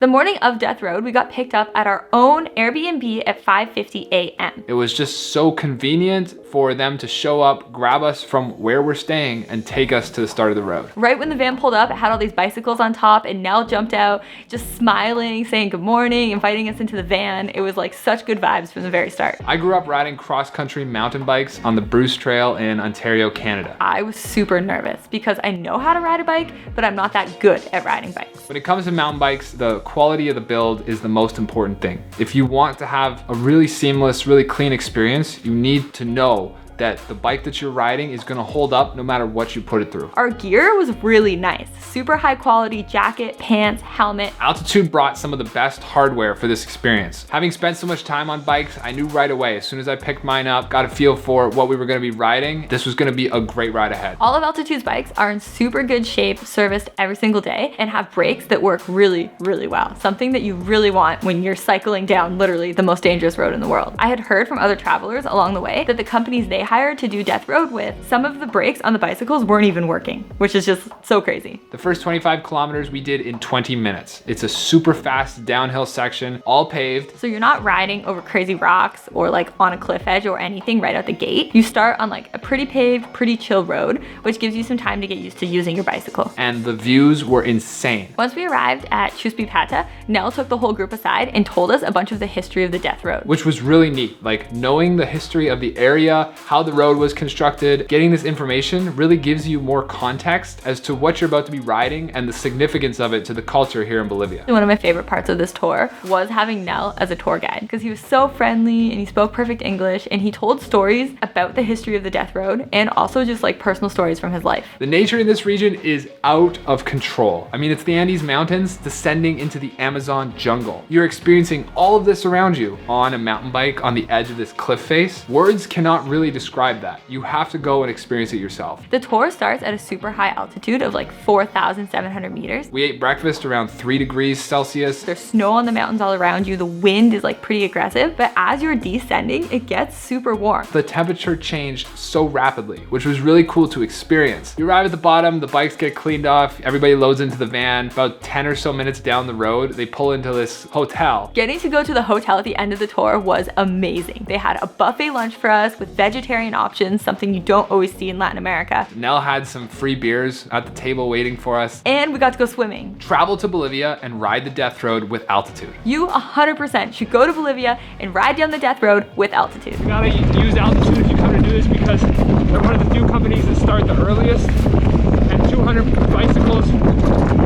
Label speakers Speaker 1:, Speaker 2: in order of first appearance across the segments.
Speaker 1: The morning of Death Road, we got picked up at our own Airbnb at 5:50 a.m.
Speaker 2: It was just so convenient for them to show up, grab us from where we're staying, and take us to the start of the road.
Speaker 1: Right when the van pulled up, it had all these bicycles on top, and Nell jumped out, just smiling, saying good morning, inviting us into the van. It was like such good vibes from the very start.
Speaker 2: I grew up riding cross-country mountain bikes on the Bruce Trail in Ontario, Canada.
Speaker 1: I was super nervous because I know how to ride a bike, but I'm not that good at riding bikes.
Speaker 2: When it comes to mountain bikes, the quality of the build is the most important thing. If you want to have a really seamless, really clean experience, you need to know that the bike that you're riding is gonna hold up no matter what you put it through.
Speaker 1: Our gear was really nice. Super high quality jacket, pants, helmet.
Speaker 2: Altitude brought some of the best hardware for this experience. Having spent so much time on bikes, I knew right away, as soon as I picked mine up, got a feel for what we were gonna be riding, this was gonna be a great ride ahead.
Speaker 1: All of Altitude's bikes are in super good shape, serviced every single day, and have brakes that work really, really well. Something that you really want when you're cycling down literally the most dangerous road in the world. I had heard from other travelers along the way that the companies they hired to do Death Road with, some of the brakes on the bicycles weren't even working, which is just so crazy.
Speaker 2: The first 25 kilometers we did in 20 minutes. It's a super fast downhill section, all paved.
Speaker 1: So you're not riding over crazy rocks or like on a cliff edge or anything right out the gate. You start on like a pretty paved, pretty chill road, which gives you some time to get used to using your bicycle.
Speaker 2: And the views were insane.
Speaker 1: Once we arrived at Chuspipata, Nell took the whole group aside and told us a bunch of the history of the Death Road.
Speaker 2: Which was really neat, like knowing the history of the area, how the road was constructed. Getting this information really gives you more context as to what you're about to be riding and the significance of it to the culture here in Bolivia.
Speaker 1: One of my favorite parts of this tour was having Nell as a tour guide because he was so friendly and he spoke perfect English and he told stories about the history of the Death Road and also just like personal stories from his life.
Speaker 2: The nature in this region is out of control. I mean, it's the Andes Mountains descending into the Amazon jungle. You're experiencing all of this around you on a mountain bike on the edge of this cliff face. Words cannot really describe that. You have to go and experience it yourself.
Speaker 1: The tour starts at a super high altitude of like 4,700 meters.
Speaker 2: We ate breakfast around 3 degrees Celsius.
Speaker 1: There's snow on the mountains all around you. The wind is like pretty aggressive, but as you're descending, it gets super warm.
Speaker 2: The temperature changed so rapidly, which was really cool to experience. You arrive at the bottom, the bikes get cleaned off, everybody loads into the van. About 10 or so minutes down the road, they pull into this hotel.
Speaker 1: Getting to go to the hotel at the end of the tour was amazing. They had a buffet lunch for us with vegetarian options, something you don't always see in Latin America.
Speaker 2: Nell had some free beers at the table waiting for us.
Speaker 1: And we got to go swimming.
Speaker 2: Travel to Bolivia and ride the Death Road with Altitude.
Speaker 1: You 100% should go to Bolivia and ride down the Death Road with Altitude.
Speaker 3: You gotta use Altitude if you come to do this because they're one of the few companies that start the earliest, and 200 bicycles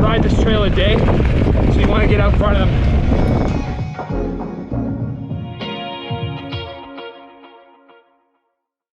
Speaker 3: ride this trail a day, so you want to get out in front of them.